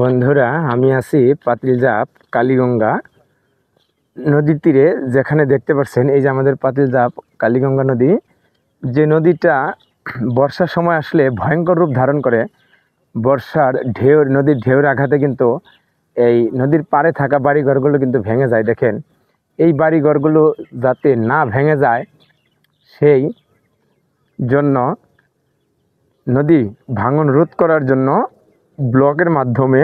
বন্ধুরা, আমি আছি পাতিলজাপ কালীগঙ্গা নদীর তীরে। যেখানে দেখতে পাচ্ছেন এই যে আমাদের পাতিলজাপ কালীগঙ্গা নদী, যে নদীটা বর্ষার সময় আসলে ভয়ঙ্কর রূপ ধারণ করে। বর্ষার ঢেউ, নদীর ঢেউর আঘাতে কিন্তু এই নদীর পাড়ে থাকা বাড়িঘরগুলো কিন্তু ভেঙে যায়। দেখেন, এই বাড়িঘরগুলো যাতে না ভেঙে যায় সেই জন্য নদী ভাঙন রোধ করার জন্য ব্লকের মাধ্যমে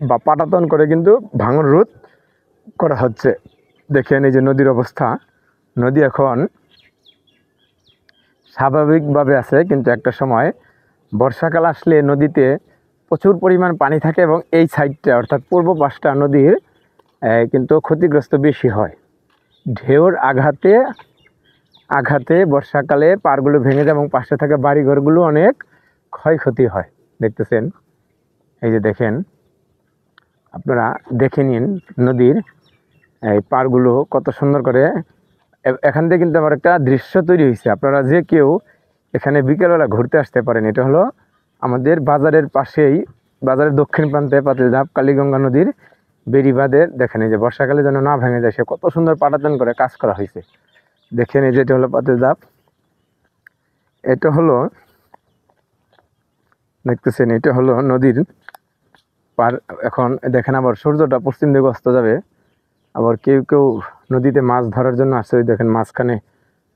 বা পাটাতন করে কিন্তু ভাঙন রোধ করা হচ্ছে। দেখেন এই যে নদীর অবস্থা, নদী এখন স্বাভাবিকভাবে আছে, কিন্তু একটা সময় বর্ষাকাল আসলে নদীতে প্রচুর পরিমাণ পানি থাকে এবং এই সাইডটা অর্থাৎ পূর্ব পাশটা নদীর কিন্তু ক্ষতিগ্রস্ত বেশি হয়। ঢেউর আঘাতে বর্ষাকালে পাড়গুলো ভেঙে যায় এবং পাশে থাকা বাড়িঘরগুলো অনেক ক্ষয়ক্ষতি হয়। দেখতেছেন, এই যে দেখেন, আপনারা দেখে নিন নদীর এই পাড়গুলো কত সুন্দর করে। এখান থেকে কিন্তু আমার একটা দৃশ্য তৈরি হয়েছে, আপনারা যে কেউ এখানে বিকেলবেলা ঘুরতে আসতে পারেন। এটা হলো আমাদের বাজারের পাশেই, বাজারের দক্ষিণ প্রান্তে পাতিলজাপ কালীগঙ্গা নদীর বেড়িবাঁধের। দেখেন এই যে বর্ষাকালে যেন না ভেঙে যায় সে কত সুন্দর পাটাতন করে কাজ করা হয়েছে। দেখেন এই যে এটা হলো পাতিলজাপ, এটা হলো দেখতেছেন, এটা হলো নদীর পার। এখন দেখেন আবার সূর্যটা পশ্চিম দিকে অস্ত যাবে। আবার কেউ কেউ নদীতে মাছ ধরার জন্য আসছে। ওই দেখেন মাঝখানে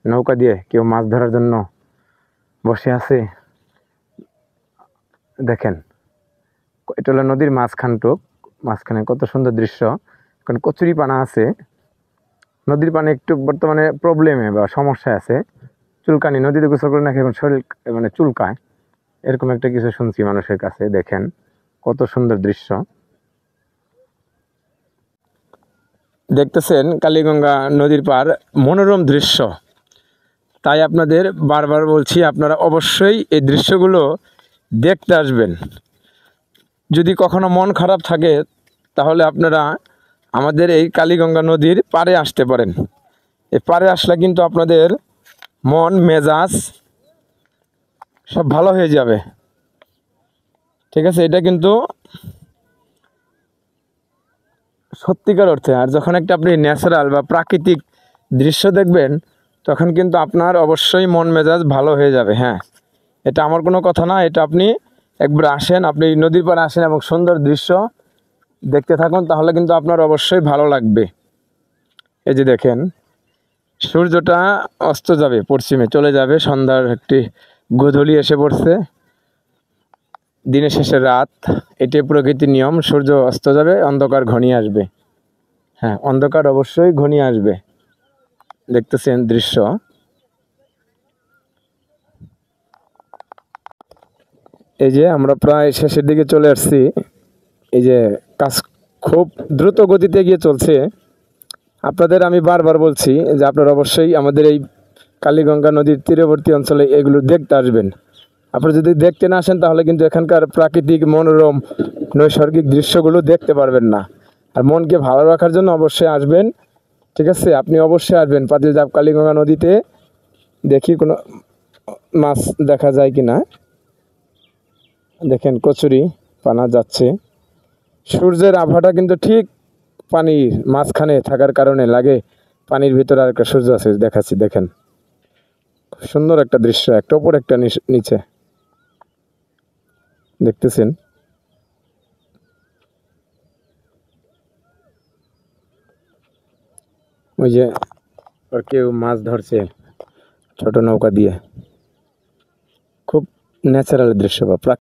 নৌকা দিয়ে কেউ মাছ ধরার জন্য বসে আছে। দেখেন, এটা হলো নদীর মাঝখানে কত সুন্দর দৃশ্য। এখন কচুরি পানা আছে, নদীর পানি একটু বর্তমানে প্রবলেমে বা সমস্যায় আছে। চুলকানি, নদীতে গোসল করে নাকি এখন শরীর চুলকায়, এরকম একটা কিছু শুনছি মানুষের কাছে। দেখেন কত সুন্দর দৃশ্য দেখতেছেন, কালীগঙ্গা নদীর পার মনোরম দৃশ্য। তাই আপনাদের বারবার বলছি, আপনারা অবশ্যই এই দৃশ্যগুলো দেখতে আসবেন। যদি কখনো মন খারাপ থাকে তাহলে আপনারা আমাদের এই কালীগঙ্গা নদীর পাড়ে আসতে পারেন। এই পাড়ে আসলে কিন্তু আপনাদের মন মেজাজ সব ভালো হয়ে যাবে। ঠিক আছে, এটা কিন্তু সত্যিকার অর্থে। আর যখন একটা আপনি ন্যাচারাল বা প্রাকৃতিক দৃশ্য দেখবেন তখন কিন্তু আপনার অবশ্যই মন মেজাজ ভালো হয়ে যাবে। হ্যাঁ, এটা আমার কোনো কথা না, এটা আপনি একবার আসেন, আপনি নদীর পাড়ে আসেন এবং সুন্দর দৃশ্য দেখতে থাকুন, তাহলে কিন্তু আপনার অবশ্যই ভালো লাগবে। এই যে দেখেন, সূর্যটা অস্ত যাবে, পশ্চিমে চলে যাবে, সন্ধ্যার একটি গোধূলি এসে পড়ছে, দিনের শেষে রাত। এটাই প্রকৃতির নিয়ম, সূর্য অস্ত যাবে, অন্ধকার ঘনিয়ে আসবে। হ্যাঁ, অন্ধকার অবশ্যই ঘনিয়ে আসবে। দেখতেছেন দৃশ্য, এই যে আমরা প্রায় শেষের দিকে চলে আসছি। এই যে কাজ খুব দ্রুত গতিতে এগিয়ে চলছে। আপনাদের আমি বারবার বলছি যে আপনারা অবশ্যই আমাদের এই কালীগঙ্গা নদীর তীরবর্তী অঞ্চলে এগুলো দেখতে আসবেন। আপনারা যদি দেখতে না আসেন তাহলে কিন্তু এখানকার প্রাকৃতিক মনোরম নৈসর্গিক দৃশ্যগুলো দেখতে পারবেন না। আর মনকে ভালো রাখার জন্য অবশ্যই আসবেন। ঠিক আছে, আপনি অবশ্যই আসবেন পাতিলজাপ কালীগঙ্গা নদীতে। দেখি কোনো মাছ দেখা যায় কি না। দেখেন কচুরি পানা যাচ্ছে, সূর্যের আভাটা কিন্তু ঠিক পানির মাঝখানে থাকার কারণে লাগে পানির ভিতরে আর একটা সূর্য আছে, দেখাচ্ছি। দেখেন সুন্দর একটা দৃশ্য, একটা উপর একটা নিচে, দেখতেছেন। ওই যে আর কেউ মাছ ধরছে ছোট নৌকা দিয়ে। খুব ন্যাচারাল দৃশ্য বা